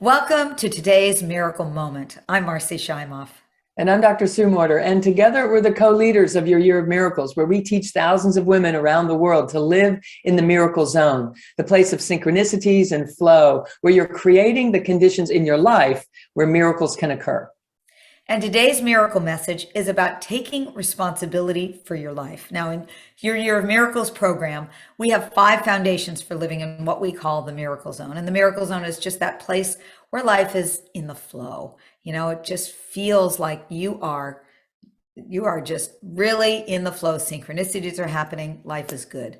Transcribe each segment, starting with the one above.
Welcome to today's Miracle Moment. I'm Marcy Shimoff. And I'm Dr. Sue Morter. And together we're the co-leaders of your Year of Miracles, where we teach thousands of women around the world to live in the miracle zone, the place of synchronicities and flow, where you're creating the conditions in your life where miracles can occur. And today's miracle message is about taking responsibility for your life. Now, in your Year of Miracles program, we have 5 foundations for living in what we call the miracle zone. And the miracle zone is just that place where life is in the flow. You know, it just feels like you are just really in the flow. Synchronicities are happening. Life is good.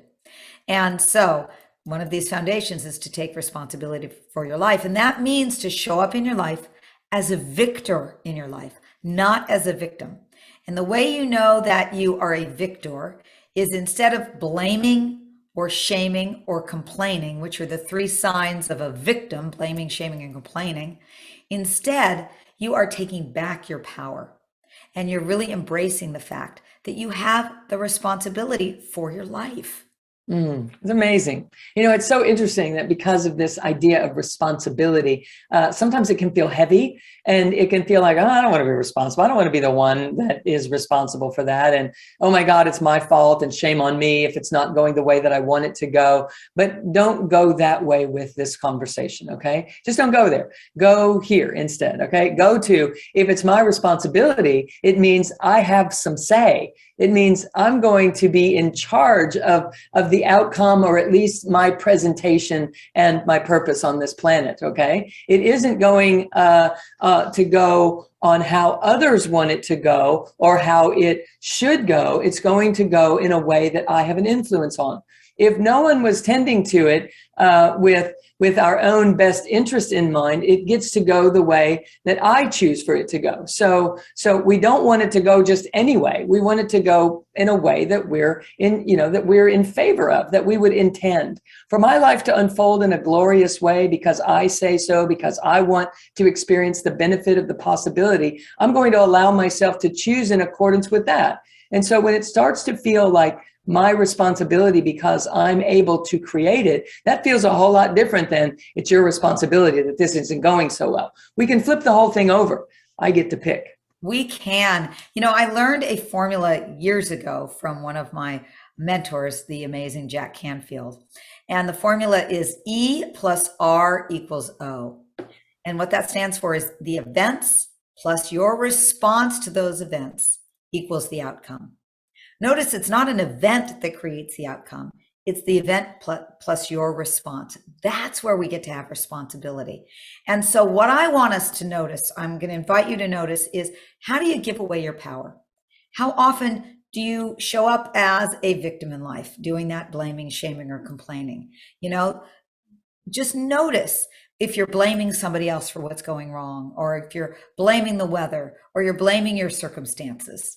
And so one of these foundations is to take responsibility for your life. And that means to show up in your life as a victor in your life, not as a victim. And the way you know that you are a victor is instead of blaming or shaming or complaining, which are the 3 signs of a victim, blaming, shaming, and complaining, instead, you are taking back your power. And you're really embracing the fact that you have the responsibility for your life. It's amazing. You know, it's so interesting that because of this idea of responsibility, sometimes it can feel heavy and it can feel like, oh, I don't want to be responsible. I don't want to be the one that is responsible for that. And, oh my God, it's my fault and shame on me if it's not going the way that I want it to go. But don't go that way with this conversation, okay? Just don't go there. Go here instead, okay? Go to, if it's my responsibility, it means I have some say. It means I'm going to be in charge of the outcome, or at least my presentation and my purpose on this planet, okay? It isn't going to go on how others want it to go or how it should go. It's going to go in a way that I have an influence on. If no one was tending to it with our own best interest in mind, it gets to go the way that I choose for it to go. So we don't want it to go just anyway. We want it to go in a way that we're in favor of, that we would intend for my life to unfold in a glorious way because I say so, because I want to experience the benefit of the possibility. I'm going to allow myself to choose in accordance with that. And so when it starts to feel like my responsibility because I'm able to create it, that feels a whole lot different than it's your responsibility that this isn't going so well. We can flip the whole thing over. I get to pick. We can. You know, I learned a formula years ago from one of my mentors, the amazing Jack Canfield. And the formula is E plus R equals O. And what that stands for is the events plus your response to those events equals the outcome. Notice it's not an event that creates the outcome. It's the event plus your response. That's where we get to have responsibility. And so what I want us to notice, I'm going to invite you to notice, is how do you give away your power? How often do you show up as a victim in life, doing that blaming, shaming, or complaining? You know, just notice if you're blaming somebody else for what's going wrong, or if you're blaming the weather, or you're blaming your circumstances.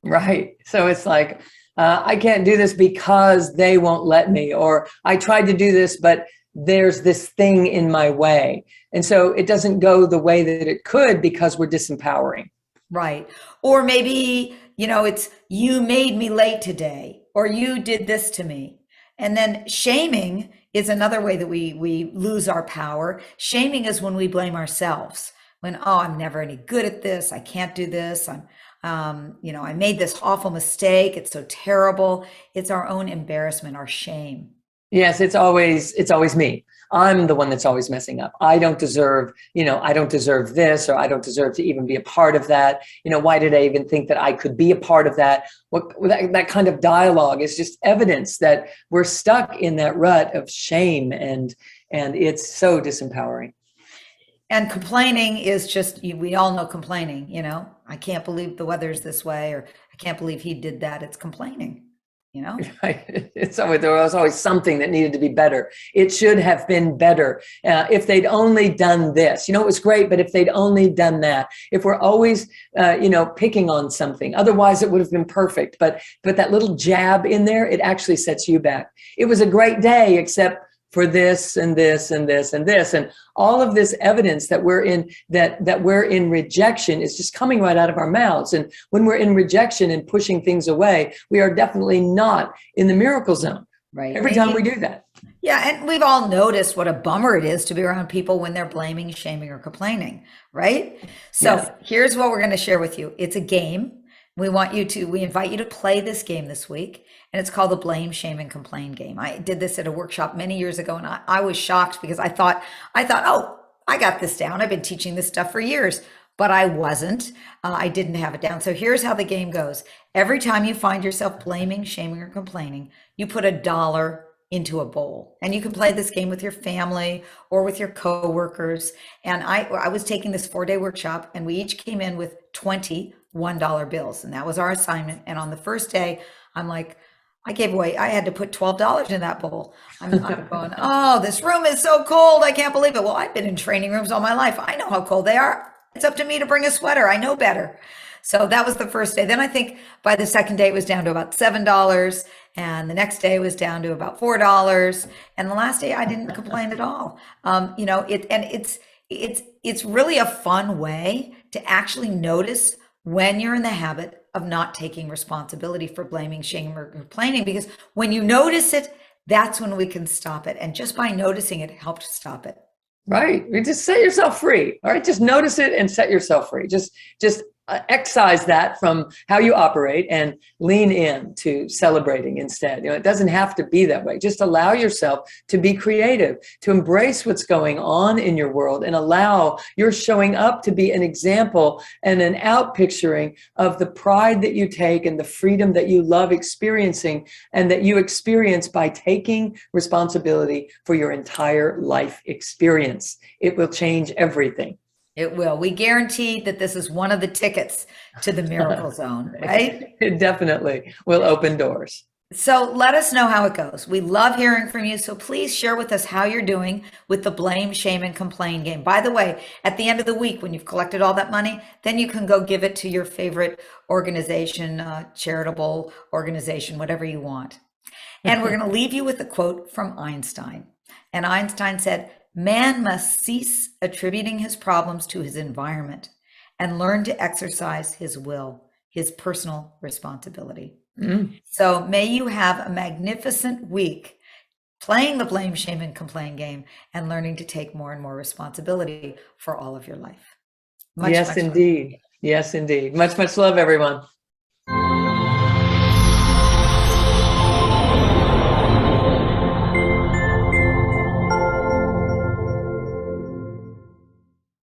Right. So it's like, I can't do this because they won't let me, or I tried to do this, but there's this thing in my way. And so it doesn't go the way that it could because we're disempowering. Right. Or maybe, you know, it's you made me late today, or you did this to me. And then shaming is another way that we lose our power. Shaming is when we blame ourselves. When, oh, I'm never any good at this. I can't do this. I made this awful mistake. It's so terrible. It's our own embarrassment, our shame. Yes, it's always me. I'm the one that's always messing up. I don't deserve this, or I don't deserve to even be a part of that. You know, why did I even think that I could be a part of that? That kind of dialogue is just evidence that we're stuck in that rut of shame, and it's so disempowering. And complaining is just, we all know complaining, you know, I can't believe the weather's this way, or I can't believe he did that. It's complaining, you know? Right. There was always something that needed to be better. It should have been better. If they'd only done this, you know, it was great, but if they'd only done that, if we're always, picking on something, otherwise it would have been perfect. But that little jab in there, it actually sets you back. It was a great day, except for this and this and this and this, and all of this evidence that we're in rejection is just coming right out of our mouths. And when we're in rejection and pushing things away, we are definitely not in the miracle zone. Right. every time we do that. Yeah, and we've all noticed what a bummer it is to be around people when they're blaming, shaming, or complaining, right? Yes. So here's what we're going to share with you. It's a game. We invite you to play this game this week, and it's called the Blame, Shame, and Complain game. I did this at a workshop many years ago, and I was shocked because I thought, oh, I got this down. I've been teaching this stuff for years, but I wasn't. I didn't have it down. So here's how the game goes. Every time you find yourself blaming, shaming, or complaining, you put $1 into a bowl. And you can play this game with your family or with your coworkers. And I was taking this 4-day workshop, and we each came in with 20 $1 bills. And that was our assignment. And on the first day, I'm like, I had to put $12 in that bowl. I'm going, oh, this room is so cold. I can't believe it. Well, I've been in training rooms all my life. I know how cold they are. It's up to me to bring a sweater. I know better. So that was the first day. Then I think by the second day, it was down to about $7. And the next day was down to about $4. And the last day, I didn't complain at all. It's really a fun way to actually notice when you're in the habit of not taking responsibility for blaming, shaming, or complaining, because when you notice it, that's when we can stop it. And just by noticing it helps stop it. Right. You just set yourself free. All right. Just notice it and set yourself free. Just excise that from how you operate and lean in to celebrating instead. It doesn't have to be that way. Just allow yourself to be creative, to embrace what's going on in your world, and allow your showing up to be an example and an outpicturing of the pride that you take and the freedom that you love experiencing, and that you experience by taking responsibility for your entire life experience. It will change everything. It will. We guarantee that this is one of the tickets to the Miracle Zone, right? It definitely will open doors. So let us know how it goes. We love hearing from you. So please share with us how you're doing with the Blame, Shame, and Complain game. By the way, at the end of the week, when you've collected all that money, then you can go give it to your favorite organization, charitable organization, whatever you want. And we're going to leave you with a quote from Einstein. And Einstein said, "Man must cease attributing his problems to his environment and learn to exercise his will, his personal responsibility." So may you have a magnificent week playing the Blame, Shame, and Complain game and learning to take more and more responsibility for all of your life. Yes, indeed. Yes, indeed. Much, much love, everyone.